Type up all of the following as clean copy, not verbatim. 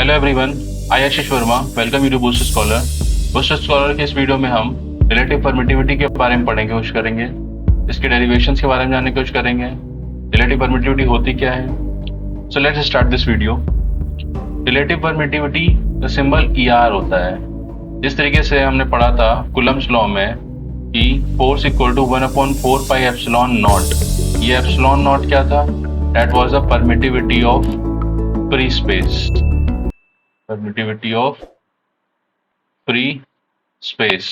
Hello everyone, I Ashish Verma welcome you to boost scholar. Boost scholar के इस video में हम रिलेटिव परमिटिविटी के बारे में पढ़ने की कोशिश करेंगे, इसके डेरिवेशंस के बारे में जानने की कोशिश करेंगे, रिलेटिव परमिटिविटी होती क्या है। So let's start this video. Relative permittivity का सिंबल ER होता है। जिस तरीके से हमने पढ़ा था कूलम्ब्स लॉ में कि force equal to 1/4 pi epsilon naught. ये एप्सिलॉन नॉट क्या था? That was the permittivity of free space. Permittivity of free space.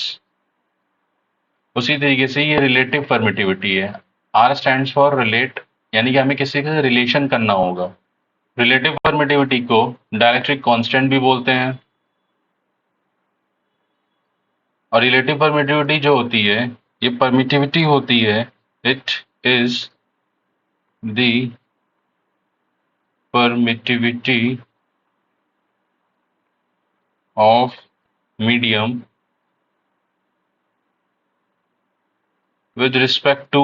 उसी तरीके से ये रिलेटिव परमिटिविटी है। R स्टैंड्स फॉर रिलेट, यानी कि हमें किसी का रिलेशन करना होगा। रिलेटिव परमिटिविटी को डायरेक्ट्रिक कांस्टेंट भी बोलते हैं। और रिलेटिव परमिटिविटी जो होती है, ये परमिटिविटी होती है, it is the permittivity of medium with respect to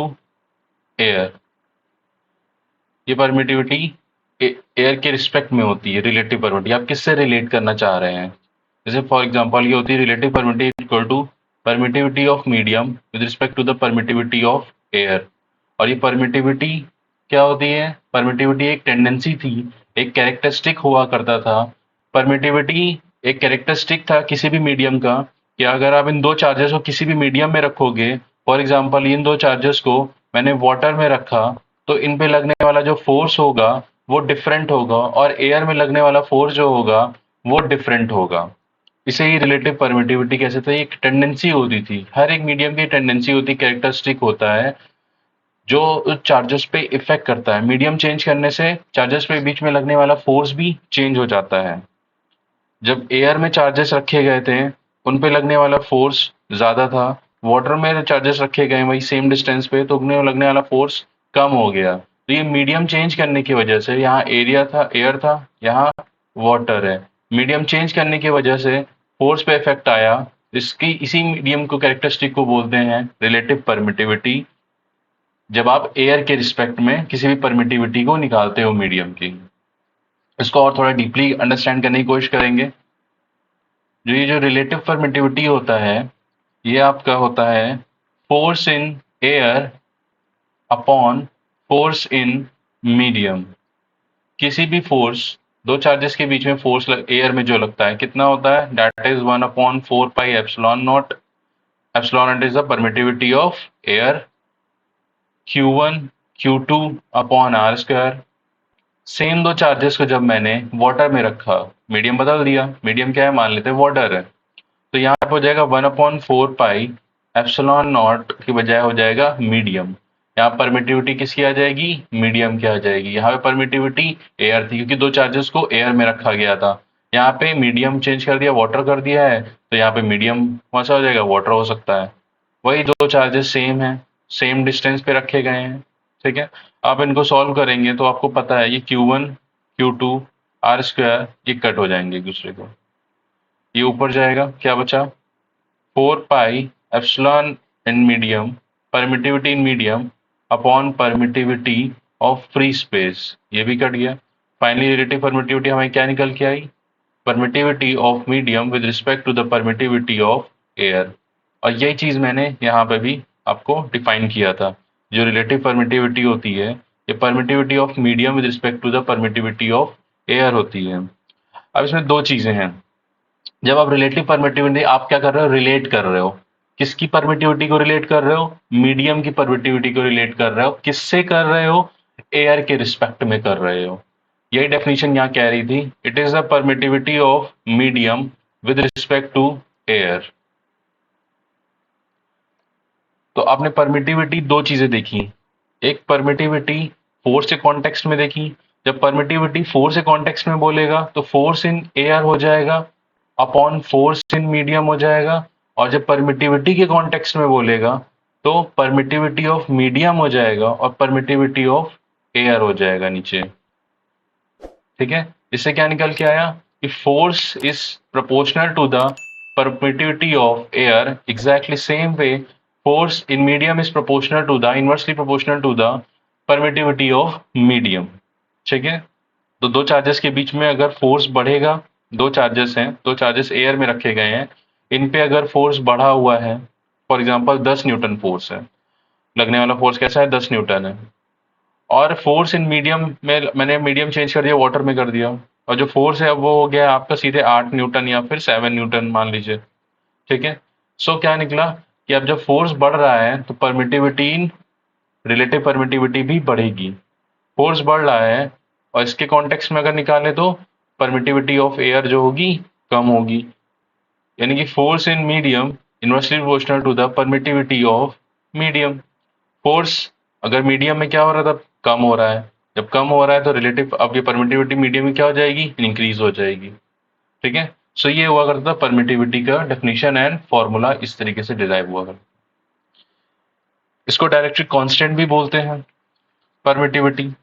air. ये परमिटिविटी एयर के रिस्पेक्ट में होती है। रिलेटिव परमिटिविटी आप किससे रिलेट करना चाह रहे हैं? जैसे फॉर एग्जांपल ये होती है relative permittivity equal to permittivity of medium with respect to the permittivity of air. और ये परमिटिविटी क्या होती है? परमिटिविटी एक टेंडेंसी थी, एक कैरेक्टरिस्टिक हुआ करता था। परमिटिविटी एक कैरेक्टरिस्टिक था किसी भी मीडियम का कि अगर आप इन दो चार्जेस को किसी भी मीडियम में रखोगे, फॉर एग्जांपल इन दो चार्जेस को मैंने वाटर में रखा, तो इन पे लगने वाला जो फोर्स होगा वो डिफरेंट होगा और एयर में लगने वाला फोर्स जो होगा वो डिफरेंट होगा। इसे ही रिलेटिव परमिटिविटी कैसे था? एक टेंडेंसी होती थी, हर एक मीडियम की टेंडेंसी होती, कैरेक्टरिस्टिक होता है जो चार्जेस पे इफेक्ट करता है। मीडियम चेंज करने से चार्जेस पे बीच में लगने वाला फोर्स भी चेंज हो जाता है। जब एयर में चार्जेस रखे गए थे उन पे लगने वाला फोर्स ज्यादा था, वाटर में चार्जेस रखे गए वही सेम डिस्टेंस पे, तो उनमें लगने वाला फोर्स कम हो गया। तो ये मीडियम चेंज करने की वजह से, यहाँ एरिया था, एयर था, यहाँ वाटर है, मीडियम चेंज करने की वजह से फोर्स पे इफेक्ट आया। इसी मीडियम को कैरेक्टरिस्टिक को बोलते हैं रिलेटिव परमिटिविटी, जब आप एयर के रिस्पेक्ट में किसी भी परमिटिविटी को निकालते हो मीडियम की। इसको और थोड़ा डीपली अंडरस्टैंड करने की कोशिश करेंगे। जो रिलेटिव परमिटिविटी होता है, ये आपका होता है force in air upon force in medium. किसी भी फोर्स, दो चार्जेस के बीच में फोर्स एयर में जो लगता है कितना होता है? That is 1/4 pi epsilon not. Epsilon not is the permittivity of air. Q1 Q2 upon R square. Same दो चार्जेस को जब मैंने वाटर में रखा, मीडियम बदल दिया, मीडियम क्या है मान लेते हैं वाटर है, तो यहाँ पे हो जाएगा 1/4 पाई एप्सिलॉन नॉट की बजाय हो जाएगा मीडियम। यहाँ परमिटिविटी किसकी आ जाएगी? मीडियम की आ जाएगी। यहाँ पे परमिटिविटी एयर थी क्योंकि दो चार्जेस को एयर में रखा गया था। यहाँ पे मीडियम चेंज कर दिया, वाटर कर दिया है, तो यहाँ पे मीडियम कौन सा हो जाएगा? वाटर हो सकता है। वही दो चार्जेस सेम है, सेम डिस्टेंस पे रखे गए हैं, ठीक है। आप इनको सॉल्व करेंगे तो आपको पता है ये Q1 Q2 R स्क्वायर ये कट हो जाएंगे एक दूसरे को। ये ऊपर जाएगा, क्या बचा? 4 pi epsilon in medium, permittivity in medium upon permittivity of free space, ये भी कट गया। फाइनली रिलेटिव परमिटिविटी हमें क्या निकल के आई? Permittivity of medium with respect to the permittivity of air. और यही चीज मैंने यहाँ पे भी आपको डिफाइन किया था। जो रिलेटिव परमिटिविटी होती है, ये permittivity of medium with respect to the permittivity of air होती है। अब इसमें दो चीजें हैं। जब आप रिलेटिव परमिटिविटी आप क्या कर रहे हो? रिलेट कर रहे हो। किसकी परमिटिविटी को रिलेट कर रहे हो? मीडियम की परमिटिविटी को रिलेट कर रहे हो। किससे कर रहे हो? एयर के रिस्पेक्ट में कर रहे हो। यही डेफिनेशन यहाँ कह रही थी, it is the permittivity of medium with respect to air. तो आपने परमिटिविटी दो चीजें देखी, एक परमिटिविटी फोर्स के कॉन्टेक्स्ट में देखी। जब परमिटिविटी फोर्स के कॉन्टेक्स्ट में बोलेगा तो फोर्स इन एयर हो जाएगा अपॉन फोर्स इन मीडियम हो जाएगा। और जब परमिटिविटी के कॉन्टेक्स्ट में बोलेगा तो परमिटिविटी ऑफ मीडियम हो जाएगा और परमिटिविटी ऑफ एयर हो जाएगा नीचे, ठीक है। इससे क्या निकल के आया कि force is proportional to the permittivity of air, exactly same way force in medium is proportional to the inversely proportional to the permittivity of medium, ठीक है। तो दो चार्जेस के बीच में अगर फोर्स बढ़ेगा दो चार्जेस हैं, दो चार्जेस एयर में रखे गए हैं, इन पे अगर फोर्स बढ़ा हुआ है, फॉर एग्जांपल 10 न्यूटन फोर्स है, लगने वाला फोर्स कैसा है, 10 न्यूटन है, और फोर्स इन मीडियम में मैंने मीडियम चेंज कर दिया, वाटर में कर दिया, और जो फोर्स है वो हो गया आपका सीधे 8 न्यूटन या फिर 7 न्यूटन मान लीजिए। ठीक है, सो क्या निकला कि अब जब फोर्स बढ़ रहा है तो परमिटिविटी, रिलेटिव परमिटिविटी भी बढ़ेगी। फोर्स बढ़ रहा है और इसके कॉन्टेक्स्ट में अगर निकालें तो परमिटिविटी ऑफ एयर जो होगी कम होगी, यानी कि force in medium inversely proportional to the permittivity of medium. Force अगर मीडियम में क्या हो रहा था, कम हो रहा है, जब कम हो रहा है तो रिलेटिव अब ये परमिटिविटी मीडियम में क्या हो जाएगी, इंक्रीज हो जाएगी। ठीक है, सो ये हुआ करता था परमिटिविटी का डेफिनेशन एंड फॉर्मूला, इस तरीके से डिराइव हुआ करता। इसको डायरेक्ट्रिक कांस्टेंट भी बोलते हैं परमिटिविटी।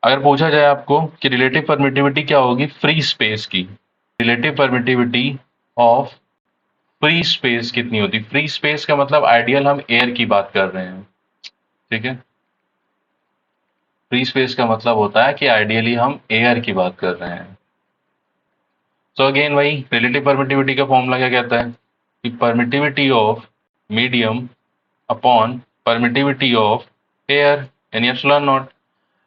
अगर पूछा जाए आपको कि रिलेटिव परमिटिविटी क्या होगी फ्री स्पेस की, relative permittivity of free space कितनी होती, फ्री स्पेस का मतलब आइडियल हम एयर की बात कर रहे हैं। ठीक है, फ्री स्पेस का मतलब होता है कि आइडियली हम एयर की बात कर रहे हैं। सो अगेन वही रिलेटिव परमिटिविटी का फॉर्मूला क्या कहता है कि permittivity of medium upon permittivity of air, यानी एप्सिलॉन नॉट।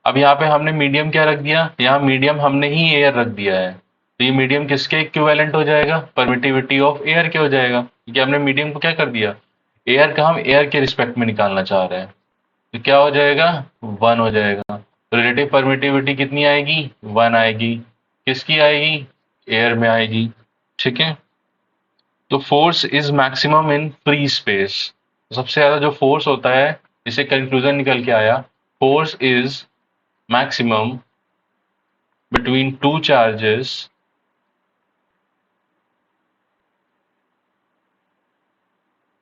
अब यहाँ पे हमने मीडियम क्या रख दिया, यहाँ मीडियम हमने ही एयर रख दिया है, तो ये मीडियम किसके इक्विवेलेंट हो जाएगा, परमिटिविटी ऑफ एयर के हो जाएगा, क्योंकि हमने मीडियम को क्या कर दिया, एयर का हम एयर के रिस्पेक्ट में निकालना चाह रहे हैं, तो क्या हो जाएगा, 1 हो जाएगा। तो रिलेटिव परमिटिविटी कितनी आएगी, 1 आएगी, किसकी आएगी, एयर में आएगी। ठीक है, तो force is maximum in free space, सबसे ज्यादा जो फोर्स होता है, इसे कंक्लूजन निकल के आया, force is maximum between two charges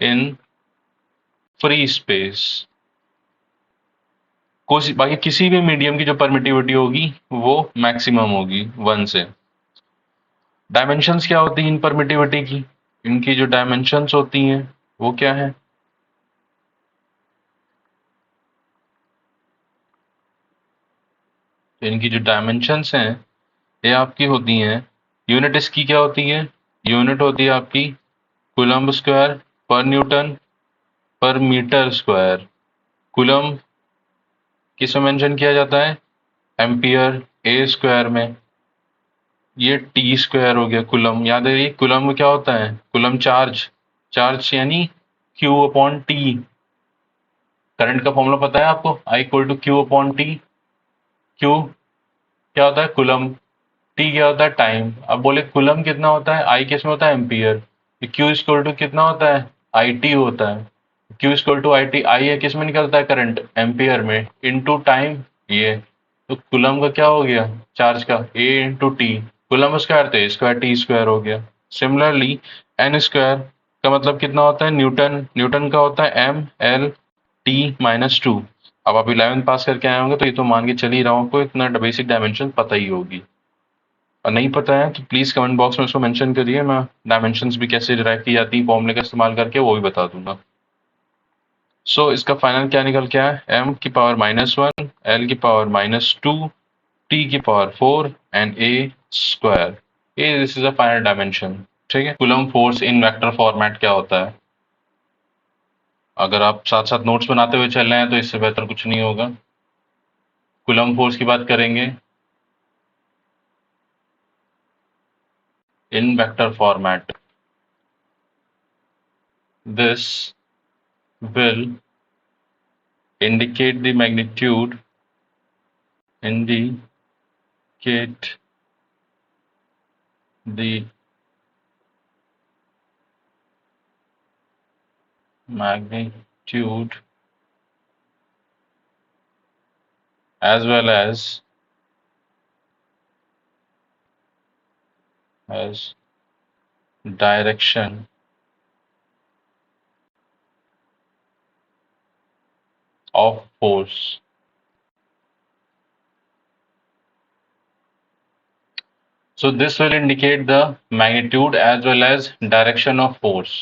in free space। बाकी किसी भी मीडियम की जो परमिटिविटी होगी वो मैक्सिमम होगी 1 से। डायमेंशंस क्या होती हैं इन परमिटिविटी की, इनकी जो डायमेंशंस होती हैं वो क्या है, तो इनकी जो डायमेंशंस हैं ये आपकी होती हैं, यूनिट इसकी क्या होती है, यूनिट होती है आपकी कूलम्ब स्क्वायर पर न्यूटन पर मीटर स्क्वायर। कूलम्ब किस में मेंशन किया जाता है, एम्पियर ए स्क्वायर में, ये टी स्क्वायर हो गया कुलम, याद है ये कुलम में क्या होता है, कुलम चार्ज, चार्ज यानी क्यू अपॉन टी। करंट का फॉर्मूला पता है आपको, I equal to Q upon T. Q क्या होता है कुलम, टी क्या होता है टाइम। अब बोले कुलम कितना होता है, आई किस में होता है एम्पियर, क्यू इक्वल टू कितना होता है, आई टी होता है। Q equal to I T, I है किस में निकलता है करंट, एम्पियर में, इनटू टाइम ये, तो कुलम का क्या हो गया, चार्ज का A into T, coulomb square तो ए स्क्वायर टी स्क्वायर हो गया। सिमिलरली एन स्क्वायर का मतलब कितना होता है, न्यूटन, न्यूटन का होता है M L T minus two. अब आप 11th पास करके आए होंगे तो ये तो मान के चल ही रहा हूँ आपको इतना बेसिक डायमेंशन पता ही होगी, और नहीं पता है तो प्लीज़ कमेंट बॉक्स में उसको मेंशन करिए, मैं डायमेंशंस भी कैसे डिराइव की जाती है फॉर्मूले का इस्तेमाल करके वो भी बता दूंगा। सो इसका फाइनल क्या निकल के आया, एम की पावर -1, एल की पावर -2, टी की पावर 4 एंड ए स्क्वायर, ये this is a final dimension. ठीक है, coulomb force in vector format क्या होता है, अगर आप साथ साथ नोट्स बनाते हुए चल रहे हैं तो इससे बेहतर कुछ नहीं होगा। कूलम फोर्स की बात करेंगे इन vector format, this will indicate the magnitude, indicate the magnitude as well as direction of force। So this will indicate the magnitude as well as direction of force।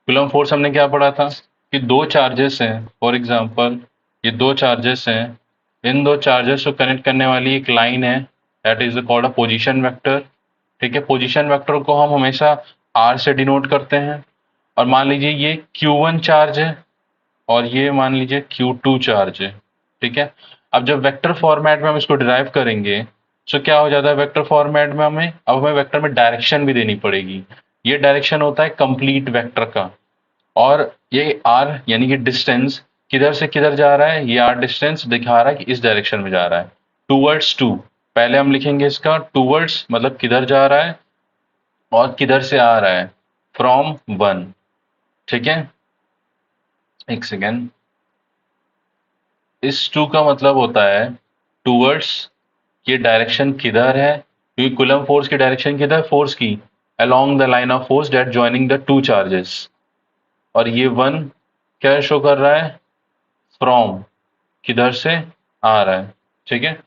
Coulomb force हमने क्या पढ़ा था कि दो charges हैं, for example ये दो charges हैं, इन दो चार्जेस को कनेक्ट करने वाली एक लाइन है, that is called a position vector, ठीक है, पोजीशन वेक्टर को हम हमेशा आर से डिनोट करते हैं। और मान लीजिए ये Q1 चार्ज है और ये मान लीजिए Q2 चार्ज है। ठीक है, अब जब वेक्टर फॉर्मेट में हम इसको डिराइव करेंगे तो क्या हो जाता है, वेक्टर फॉर्मेट में हमें वेक्टर में डायरेक्शन भी देनी पड़ेगी। ये डायरेक्शन होता है कंप्लीट वेक्टर का। और ये आर यानी कि डिस्टेंस किधर से किधर जा रहा है, ये आर डिस्टेंस दिखा रहा है कि इस डायरेक्शन में जा रहा है, टूवर्ड्स टू। पहले हम लिखेंगे इसका टूवर्ड्स मतलब किधर जा रहा है, और किधर से आ रहा है, फ्रॉम वन। ठीक है, एक सेकेंड। इस टू का मतलब होता है टूवर्ड्स, ये डायरेक्शन किधर है, क्योंकि कुलम फोर्स की डायरेक्शन किधर, फोर्स की along the line of force that joining the two charges. और ये वन क्या शो कर रहा है, फ्रॉम, किधर से आ रहा है। ठीक है,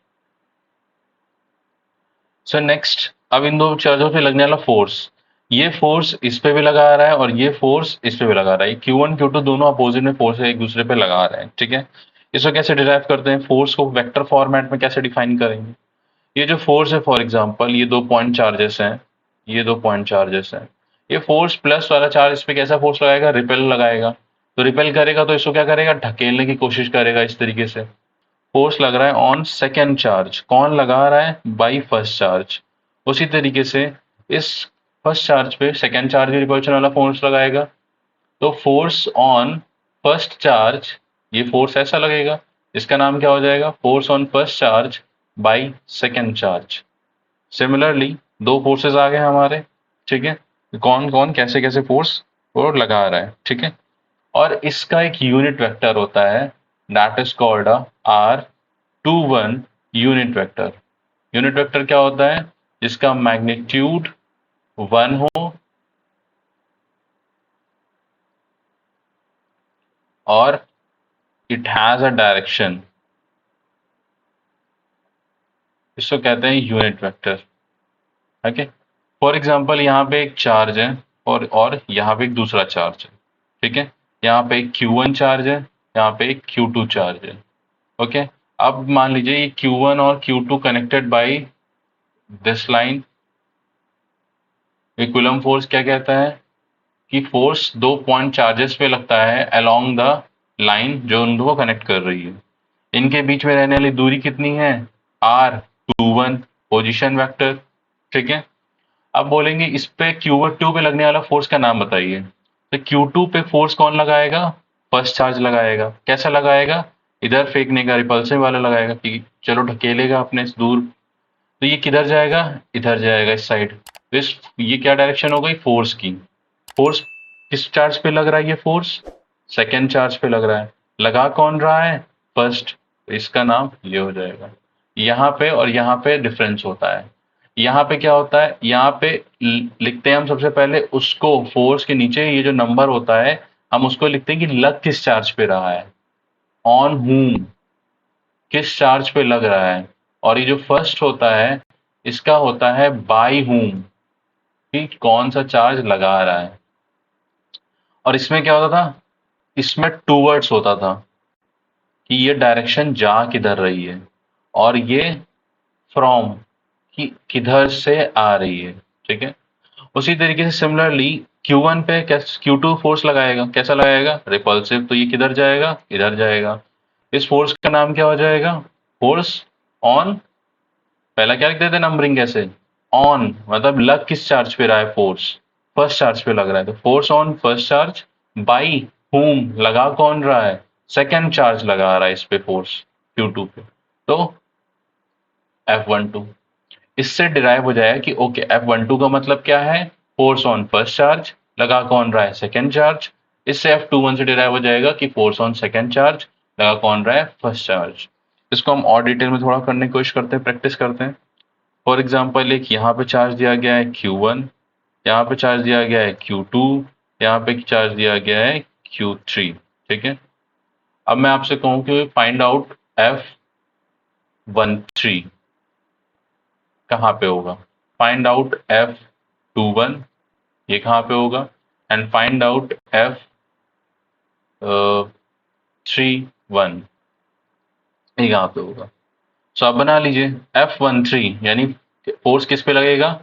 सो नेक्स्ट, अब इन दो चार्जों पे लगने वाला फोर्स, ये फोर्स इस पे भी लगा रहा है और ये फोर्स इस पे भी लगा रहा है। Q1 Q2 दोनों अपोजिट में फोर्स एक दूसरे पे लगा रहे हैं। ठीक है, इसको कैसे डिराइव करते हैं, फोर्स को वेक्टर फॉर्मेट में कैसे डिफाइन करेंगे। ये जो फोर्स है, फॉर एग्जांपल ये दो पॉइंट चार्जेस हैं, ये दो पॉइंट चार्जेस हैं। ये फोर्स प्लस वाला चार्ज इस पे कैसा फोर्स लगाएगा, रिपेल लगाएगा। तो रिपेल करेगा तो इसको क्या करेगा, ढकेलने की कोशिश करेगा इस तरीके से। फोर्स लग रहा है ऑन सेकेंड चार्ज, कौन लगा रहा है, बाई फर्स्ट चार्ज। उसी तरीके से इस फर्स्ट चार्ज पे सेकेंड चार्ज भी रिपल्शन वाला फोर्स लगाएगा। तो फोर्स ऑन फर्स्ट चार्ज, ये फोर्स ऐसा लगेगा, इसका नाम क्या हो जाएगा, force on first charge by second charge. Similarly दो फोर्सेस आ गए हमारे। ठीक है, कौन कौन कैसे कैसे फोर्स और लगा रहा है। ठीक है, और इसका एक यूनिट वेक्टर होता है, that is called R21 unit vector. Unit vector क्या होता है, जिसका मैग्नीट्यूड 1 हो और इट हैज अ डायरेक्शन, इसको कहते हैं unit vector. Okay, for example यहाँ पे एक चार्ज है और यहाँ पे एक दूसरा चार्ज है। ठीक है, यहाँ पे एक Q1 चार्ज है, यहाँ पे एक Q2 चार्ज है। ओके, अब मान लीजिए ये Q1 और Q2 connected by this line. Coulomb force क्या कहता है कि फोर्स दो पॉइंट चार्जेस पे लगता है अलोंग द लाइन जो उन दो को कनेक्ट कर रही है। इनके बीच में रहने वाली दूरी कितनी है, R21 पोजीशन वेक्टर। ठीक है, अब बोलेंगे इस पे Q2 पे लगने वाला फोर्स का नाम बताइए। तो Q2 पे फोर्स कौन लगाएगा, फर्स्ट चार्ज लगाएगा। कैसा लगाएगा, इधर फेंकने का, रिपल्सिव वाला लगाएगा कि चलो ढकेलेगा अपने से दूर। तो ये किधर जाएगा, इधर जाएगा इस साइड। तो इस ये क्या डायरेक्शन हो गई, फोर्स की। फोर्स किस चार्ज पे लग रहा है, ये फोर्स सेकेंड चार्ज पे लग रहा है। लगा कौन रहा है, फर्स्ट। तो इसका नाम ये हो जाएगा। यहाँ पे और यहाँ पे डिफरेंस होता है। यहाँ पे क्या होता है, यहाँ पे लिखते हैं हम सबसे पहले उसको, फोर्स के नीचे ये जो नंबर होता है हम उसको लिखते हैं कि लग किस चार्ज पे रहा है, ऑन whom, किस चार्ज पे लग रहा है। और ये जो फर्स्ट होता है इसका होता है बाई whom, कि कौन सा चार्ज लगा रहा है। और इसमें क्या होता था, इसमें टूवर्ड्स होता था कि ये डायरेक्शन जा किधर रही है, और ये फ्रॉम कि किधर से आ रही है। ठीक है, उसी तरीके से सिमिलरली Q1 पे Q2 फोर्स लगाएगा, कैसा लगाएगा, रिपल्सिव। तो ये किधर जाएगा, इधर जाएगा। इस फोर्स का नाम क्या हो जाएगा, फोर्स ऑन, पहला क्या लिख देते नंबरिंग कैसे, ऑन मतलब लग किस चार्ज पे रहा है, फोर्स फर्स्ट चार्ज पे लग रहा है। तो force on first charge by whom, लगा कौन रहा है, सेकेंड चार्ज लगा रहा है इस पे फोर्स Q2 पे। तो F12 इससे डिराइव हो जाएगा कि ओके F12 का मतलब क्या है, फोर्स ऑन फर्स्ट चार्ज, लगा कौन रहा है, सेकेंड चार्ज। इससे F21 से डिराइव हो जाएगा कि फोर्स ऑन सेकेंड चार्ज, लगा कौन रहा है, फर्स्ट चार्ज। इसको हम और डिटेल में थोड़ा करने की कोशिश करते हैं, प्रैक्टिस करते हैं। फॉर एग्जाम्पल एक यहाँ पे चार्ज दिया गया है Q1, यहाँ पे चार्ज दिया गया है Q2, यहाँ पे चार्ज दिया गया है Q3। ठीक है, अब मैं आपसे कहूँ कि फाइंड आउट F13 कहाँ पे होगा, फाइंड आउट F21 ये कहाँ पे होगा, एंड फाइंड आउट F31 ये कहाँ पे होगा। सो आप बना लीजिए F13 यानी फोर्स किस पे लगेगा,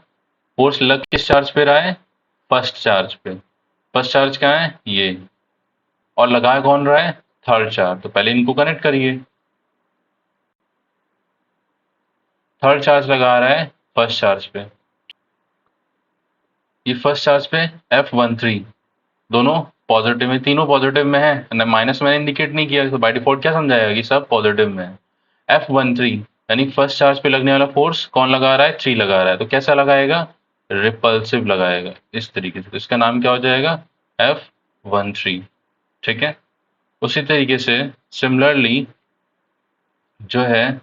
फोर्स लग किस चार्ज पे रहा है? फर्स्ट चार्ज पे। फर्स्ट चार्ज कहाँ है? ये। और लगा कौन रहा है? Third charge. तो पहले इनको कनेक्ट करिए। थर्ड चार्ज लगा रहा है फर्स्ट चार्ज पे। ये फर्स्ट चार्ज पे F13 दोनों पॉजिटिव में, तीनों पॉजिटिव में है। माइनस मैंने इंडिकेट नहीं किया तो बाय डिफॉल्ट क्या समझाएगा कि सब पॉजिटिव में है। F13 यानी फर्स्ट चार्ज पे लगने वाला फोर्स कौन लगा रहा है? 3 लगा रहा है। तो कैसा लगाएगा? रिपल्सिव लगाएगा इस तरीके से। तो इसका नाम क्या हो जाएगा? F13। ठीक है। उसी तरीके से सिमिलरली जो है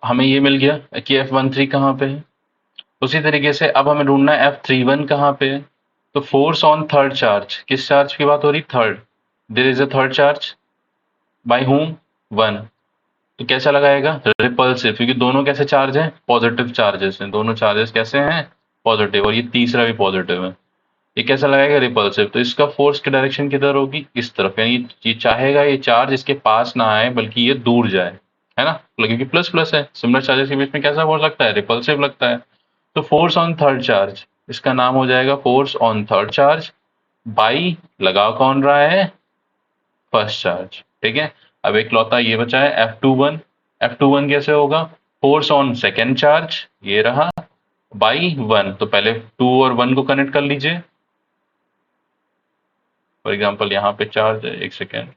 हमें ये मिल गया कि F13 कहाँ पे है। उसी तरीके से अब हमें ढूंढना है F31 कहाँ पे है। तो फोर्स ऑन थर्ड चार्ज, किस चार्ज की बात हो रही? Third. There is a third charge by whom? 1। तो कैसा लगाएगा? रिपल्सिव, क्योंकि दोनों कैसे चार्ज हैं? पॉजिटिव चार्जेस हैं। दोनों चार्जेस कैसे हैं? पॉजिटिव। और ये तीसरा भी पॉजिटिव है। ये कैसा लगाएगा? रिपल्सिव। तो इसका फोर्स की डायरेक्शन किधर होगी? इस तरफ। यानी ये चाहेगा ये चार्ज इसके पास ना आए बल्कि ये दूर जाए, है ना? क्योंकि प्लस प्लस है, सिमिलर चार्जेस के बीच में कैसा फोर्स लगता है? रिपल्सिव लगता है। तो फोर्स ऑन थर्ड चार्ज, इसका नाम हो जाएगा force on third charge by, लगा कौन रहा है? First charge. ठीक है। अब एक लौता ये बचा है F21। F21 कैसे होगा? फोर्स ऑन सेकेंड चार्ज, ये रहा, बाई 1। तो पहले 2 और 1 को कनेक्ट कर लीजिए। फॉर एग्जाम्पल यहाँ पे चार्ज है, एक सेकेंड,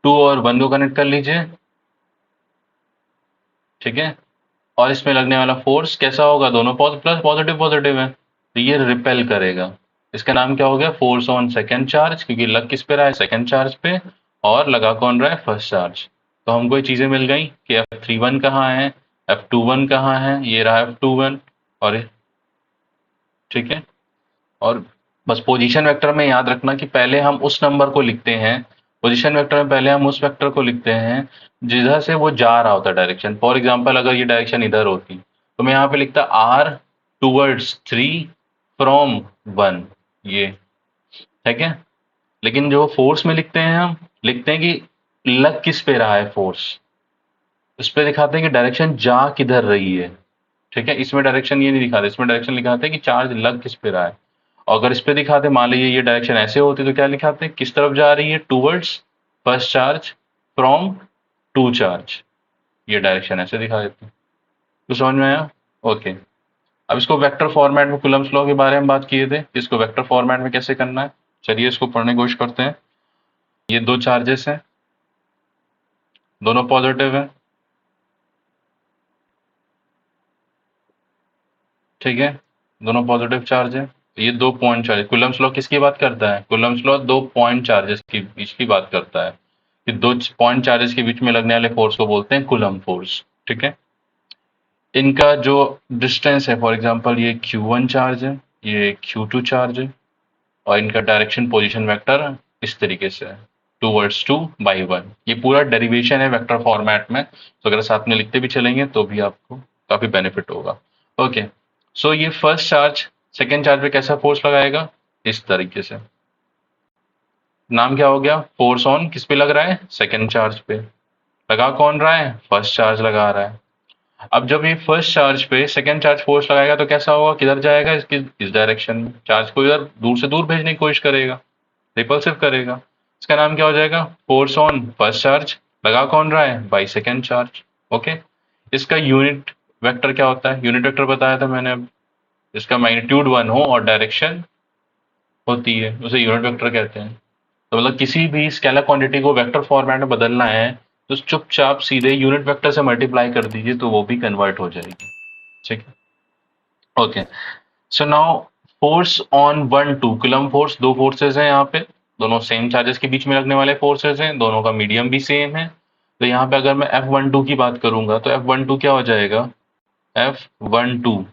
2 और 1 को कनेक्ट कर लीजिए। ठीक है। और इसमें लगने वाला फोर्स कैसा होगा? दोनों प्लस पॉजिटिव पॉजिटिव है, तो ये रिपेल करेगा। इसका नाम क्या हो गया? फोर्स ऑन सेकेंड चार्ज, क्योंकि लग किस पे रहा है? सेकेंड चार्ज पे। और लगा कौन रहा है? First charge. तो हमको ये चीजें मिल गई कि F31 कहाँ है, F21 कहाँ है, ये रहा F21। और ठीक है। और बस पोजीशन वेक्टर में याद रखना कि पहले हम उस नंबर को लिखते हैं, पोजीशन वेक्टर में पहले हम उस वेक्टर को लिखते हैं जिधर से वो जा रहा होता है डायरेक्शन। फॉर एग्जांपल अगर ये डायरेक्शन इधर होती तो मैं यहाँ पे लिखता R टूवर्ड्स 3 फ्रॉम 1, ये। ठीक है। लेकिन जो फोर्स में लिखते हैं, हम लिखते हैं कि लग किस पे रहा है फोर्स, उस पे दिखाते हैं कि डायरेक्शन जा किधर रही है। ठीक है। इसमें डायरेक्शन ये नहीं दिखाते, इसमें डायरेक्शन दिखाते हैं कि चार्ज लग किस पे रहा है। और अगर इस पे दिखाते, मान लीजिए ये डायरेक्शन ऐसे होती तो क्या लिखाते? किस तरफ जा रही है? Towards first charge from two charge, ये डायरेक्शन ऐसे दिखा देते। तो समझ में आया? ओके। अब इसको वेक्टर फॉर्मेट में कूलम्ब्स लॉ के बारे में बात किए थे, इसको वेक्टर फॉर्मेट में कैसे करना है। चलिए इसको पढ़ने की कोशिश करते हैं। ये दो चार्जेस हैं, दोनों पॉजिटिव है। ठीक है। दोनों पॉजिटिव चार्ज है। ये दो पॉइंट चार्ज, कूलम्ब्स लॉ किसकी बात करता है? कूलम्ब्स लॉ दो पॉइंट चार्जेस के बीच की बात करता है कि दो पॉइंट चार्जेस के बीच में लगने वाले फोर्स को बोलते हैं कूलम्ब फोर्स। ठीक है। इनका जो डिस्टेंस है, फॉर एग्जांपल ये Q1 चार्ज है, ये Q2 चार्ज है, और इनका डायरेक्शन पोजीशन वेक्टर इस तरीके से है, टूवर्ड्स 2 बाई 1। ये पूरा डेरिवेशन है वेक्टर फॉर्मेट में, तो अगर साथ में लिखते भी चलेंगे तो भी आपको काफी बेनिफिट होगा। ओके। सो ये फर्स्ट चार्ज सेकेंड चार्ज पे कैसा फोर्स लगाएगा? इस तरीके से। नाम क्या हो गया? फोर्स ऑन किस पे लग रहा है? सेकेंड चार्ज पे। लगा कौन रहा है? फर्स्ट चार्ज लगा रहा है। अब जब ये फर्स्ट चार्ज पे सेकेंड चार्ज फोर्स लगाएगा तो कैसा होगा? किधर जाएगा? इसकी इस डायरेक्शन में। चार्ज को इधर दूर से दूर भेजने की कोशिश करेगा, रिपल्सिव करेगा। इसका नाम क्या हो जाएगा? फोर्स ऑन फर्स्ट चार्ज, लगा कौन रहा है? By second charge. ओके। इसका यूनिट वेक्टर क्या होता है? यूनिट वेक्टर बताया था मैंने। अब इसका मैग्नीट्यूड 1 हो और डायरेक्शन होती है, उसे यूनिट वेक्टर कहते हैं। तो मतलब किसी भी स्केलर क्वांटिटी को वेक्टर फॉर्मेट में बदलना है तो चुपचाप सीधे यूनिट वेक्टर से मल्टीप्लाई कर दीजिए, तो वो भी कन्वर्ट हो जाएगी। ठीक है। Okay. So now force on 1 2 coulomb force, दो फोर्सेज हैं यहाँ पे, दोनों सेम चार्जेस के बीच में लगने वाले फोर्सेज हैं, दोनों का मीडियम भी सेम है। तो यहाँ पे अगर मैं F12 की बात करूंगा तो F12 क्या हो जाएगा? F12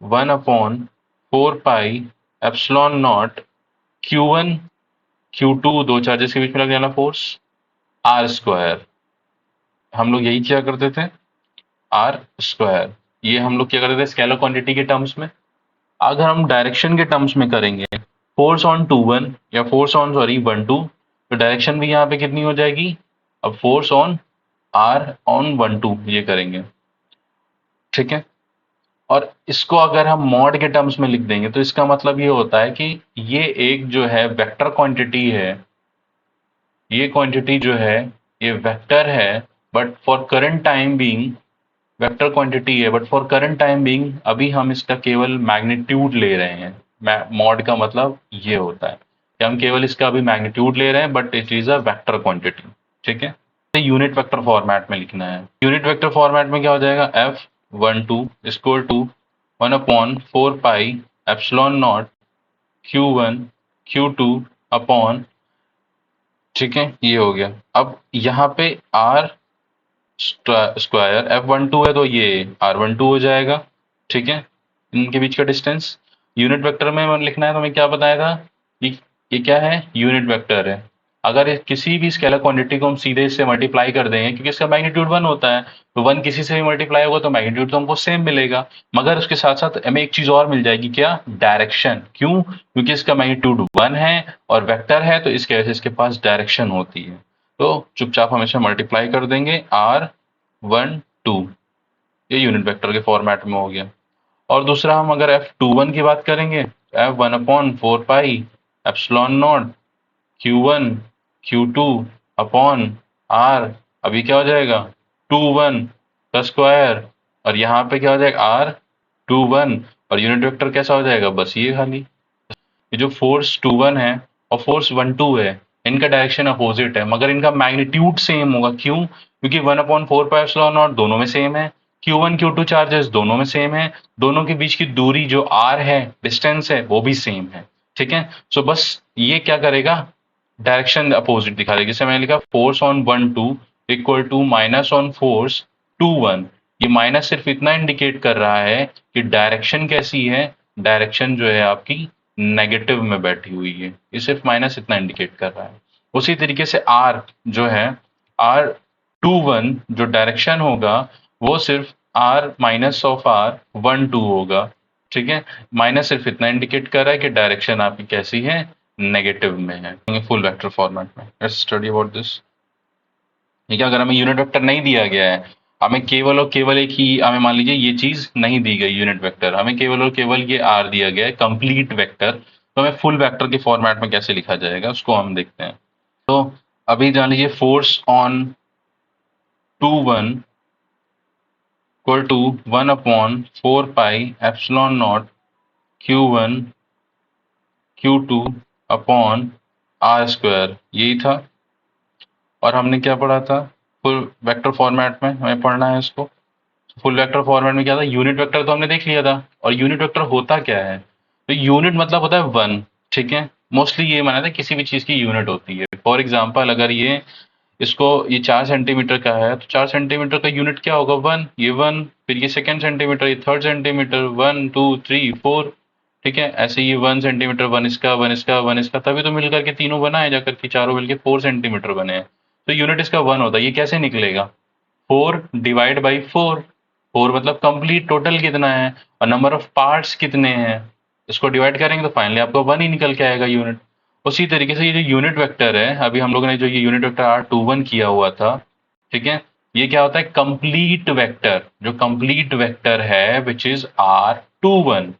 1/4 pi epsilon naught Q1 Q2, दो चार्जेस के बीच में लगने वाला फोर्स, आर स्क्वायर। हम लोग यही क्या करते थे? R square. ये हम लोग क्या करते थे स्केलर क्वांटिटी के टर्म्स में। अगर हम डायरेक्शन के टर्म्स में करेंगे, फोर्स ऑन 2 1 या फोर्स ऑन 1 2, तो डायरेक्शन भी यहाँ पे कितनी हो जाएगी? अब फोर्स ऑन आर ऑन 1 2 ये करेंगे, ठीक है। और इसको अगर हम मॉड के टर्म्स में लिख देंगे तो इसका मतलब ये होता है कि ये एक जो है वेक्टर क्वांटिटी है, ये क्वांटिटी जो है ये वेक्टर है, but for current time being vector quantity है, but for current time being अभी हम इसका केवल मैग्नीट्यूड ले रहे हैं। मॉड का मतलब ये होता है कि हम केवल इसका अभी मैग्नीट्यूड ले रहे हैं, but it is a vector quantity, ठीक है। यूनिट वेक्टर फॉर्मेट में लिखना है। यूनिट वेक्टर फॉर्मेट में क्या हो जाएगा, F12 equal to 1/4 pi epsilon naught Q1 Q2 upon, ठीक है, ये हो गया। अब यहाँ पे आर स्क्वायर F12 है तो ये R12 हो जाएगा, ठीक है, इनके बीच का डिस्टेंस। यूनिट वेक्टर में लिखना है तो हमें क्या बताया था, ये क्या है, यूनिट वेक्टर है। अगर किसी भी स्केलर क्वांटिटी को हम सीधे इससे मल्टीप्लाई कर देंगे, क्योंकि इसका मैग्नीट्यूड 1 होता है, तो 1 किसी से भी मल्टीप्लाई होगा तो मैग्नीट्यूड तो हमको सेम मिलेगा, मगर उसके साथ साथ हमें एक चीज और मिल जाएगी, क्या, डायरेक्शन। क्यों, क्योंकि इसका मैग्नीट्यूड 1 है और वेक्टर है, तो इसके वजह से इसके पास डायरेक्शन होती है। तो चुपचाप हमेशा मल्टीप्लाई कर देंगे, R12, ये यूनिट वेक्टर के फॉर्मेट में हो गया। और दूसरा हम अगर F21 की बात करेंगे, F1/4 पाई epsilon naught Q1 Q2 upon R, अभी क्या हो जाएगा, 2 1 का स्क्वायर, और यहाँ पे क्या हो जाएगा, R21, और यूनिट वेक्टर कैसा हो जाएगा, बस ये खाली, ये जो फोर्स 2 1 है और फोर्स 1 2 है, इनका डायरेक्शन अपोजिट है, मगर इनका मैग्नीट्यूड सेम होगा। क्यों, क्योंकि 1/4 पाई एप्सिलॉन नॉट दोनों में सेम है, Q1 Q2 चार्जेस दोनों में सेम है, दोनों के बीच की दूरी जो R है, डिस्टेंस है, वो भी सेम है, ठीक है। सो बस ये क्या करेगा, डायरेक्शन अपोजिट दिखा देगा। जैसे मैंने लिखा force on 1 2 equal to minus on force 2 1, ये माइनस सिर्फ इतना इंडिकेट कर रहा है कि डायरेक्शन कैसी है, डायरेक्शन जो है आपकी नेगेटिव में बैठी हुई है, ये सिर्फ माइनस इतना इंडिकेट कर रहा है। उसी तरीके से आर जो है, R21 जो डायरेक्शन होगा वो सिर्फ आर माइनस ऑफ R12 होगा, ठीक है। माइनस सिर्फ इतना इंडिकेट कर रहा है कि डायरेक्शन आपकी कैसी है, नेगेटिव में है। फुल वेक्टर फॉर्मेट में लेट्स स्टडी अबाउट दिस। ठीक है, अगर हमें यूनिट वेक्टर नहीं दिया गया है, हमें केवल और केवल एक ही, हमें मान लीजिए ये चीज नहीं दी गई यूनिट वेक्टर, हमें केवल और केवल ये आर दिया गया है कंप्लीट वेक्टर, तो हमें फुल वेक्टर के फॉर्मेट में कैसे लिखा जाएगा उसको हम देखते हैं। तो अभी जान लीजिए force on 2 1 equal to 1/4 pi epsilon naught Q1 Q2 upon R square, यही था। और हमने क्या पढ़ा था, फुल वेक्टर फॉर्मेट में हमें पढ़ना है इसको। फुल वेक्टर फॉर्मेट में क्या था, यूनिट वेक्टर तो हमने देख लिया था, और यूनिट वेक्टर होता क्या है, तो यूनिट मतलब होता है 1, ठीक है। मोस्टली ये माना था किसी भी चीज की यूनिट होती है। फॉर एग्जाम्पल अगर ये 4 सेंटीमीटर का है तो 4 सेंटीमीटर का यूनिट क्या होगा, 1, ये 1, फिर ये सेकेंड सेंटीमीटर, ये थर्ड सेंटीमीटर, 1 2 3 4, ठीक है। ऐसे ये 1 सेंटीमीटर, 1 इसका, 1 इसका, 1 इसका, तभी तो मिलकर के तीनों बना है, जाकर के चारों मिलकर 4 सेंटीमीटर बने हैं। तो यूनिट इसका 1 होता है। ये कैसे निकलेगा, 4 डिवाइड बाई 4, 4 मतलब कंप्लीट टोटल कितना है, और नंबर ऑफ पार्ट्स कितने हैं, इसको डिवाइड करेंगे तो फाइनली आपको 1 ही निकल के आएगा यूनिट। उसी तरीके से ये जो यूनिट वेक्टर है, अभी हम लोगों ने जो ये यूनिट वेक्टर R21 किया हुआ था, ठीक है, ये क्या होता है, कंप्लीट वेक्टर। जो कंप्लीट वेक्टर है विच इज R21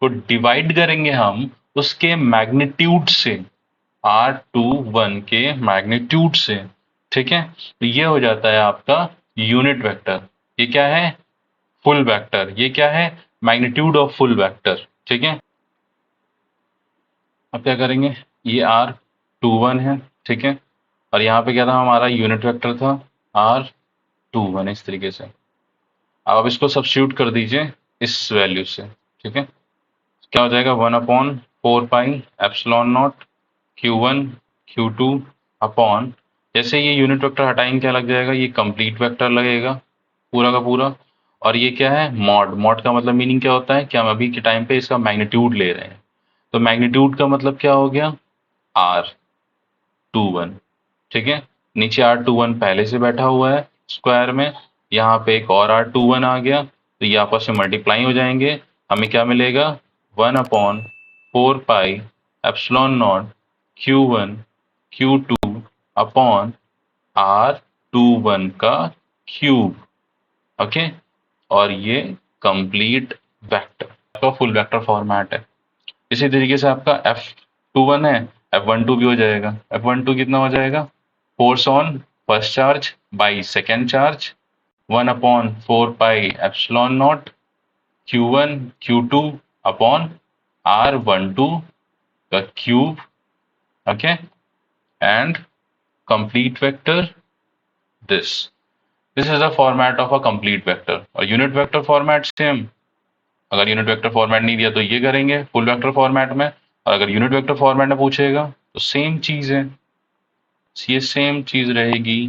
को डिवाइड करेंगे हम उसके मैग्नीट्यूड से, R21 के मैग्नीट्यूड से, ठीक है। तो ये हो जाता है आपका यूनिट वेक्टर। ये क्या है, फुल वेक्टर। ये क्या है, मैग्नीट्यूड ऑफ फुल वेक्टर, ठीक है। अब क्या करेंगे, ये R21 है, ठीक है, और यहाँ पे क्या था, हमारा यूनिट वेक्टर था R21, इस तरीके से। अब आप इसको सब्स्टिट्यूट कर दीजिए इस वैल्यू से, ठीक है। क्या हो जाएगा, 1/4 pi epsilon naught Q1 Q2 upon, जैसे ये यूनिट वेक्टर हटाएंगे क्या लग जाएगा, ये कंप्लीट वेक्टर लगेगा पूरा का पूरा। और ये क्या है, मॉड। मॉड का मतलब मीनिंग क्या होता है कि हम अभी के टाइम पे इसका मैग्नीट्यूड ले रहे हैं, तो मैग्नीट्यूड का मतलब क्या हो गया, R21, ठीक है। नीचे R21 पहले से बैठा हुआ है स्क्वायर में, यहाँ पे एक और R21 आ गया, तो ये आपस में मल्टीप्लाई हो जाएंगे। हमें क्या मिलेगा, 1/4 pi epsilon naught Q1 Q2 upon R 2 1 का क्यूब, ओके, और ये कंप्लीट वेक्टर, आपका फुल वेक्टर फॉर्मेट है। इसी तरीके से आपका F21 है, F12 भी हो जाएगा। F12 कितना हो जाएगा, force on first charge by second charge 1/4 pi epsilon naught Q1 Q2 upon R12 का cube, okay, and complete vector this this is the format of a complete vector. और unit vector format same, अगर unit vector format नहीं दिया तो ये करेंगे full vector format में, और अगर यूनिट वेक्टर फॉर्मेट में पूछेगा तो सेम चीज है, ये सेम चीज रहेगी,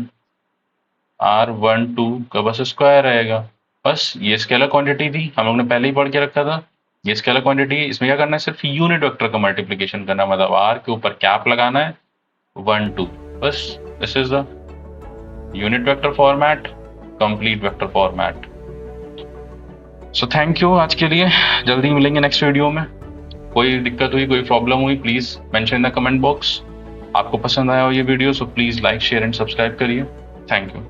R12 का बस स्क्वायर रहेगा। बस ये स्केलर क्वांटिटी थी, हम लोग ने पहले ही पढ़ के रखा था, ये स्केलर क्वांटिटी है, इसमें क्या करना है, सिर्फ यूनिट वेक्टर का मल्टीप्लीकेशन करना, मतलब R के ऊपर कैप लगाना है 1 2, बस। This is the unit vector format, complete vector format. So thank you आज के लिए, जल्दी मिलेंगे नेक्स्ट वीडियो में। कोई दिक्कत हुई, कोई प्रॉब्लम हुई, please mention in the comment box. आपको पसंद आया हो ये video, so please like share and subscribe करिए। Thank you.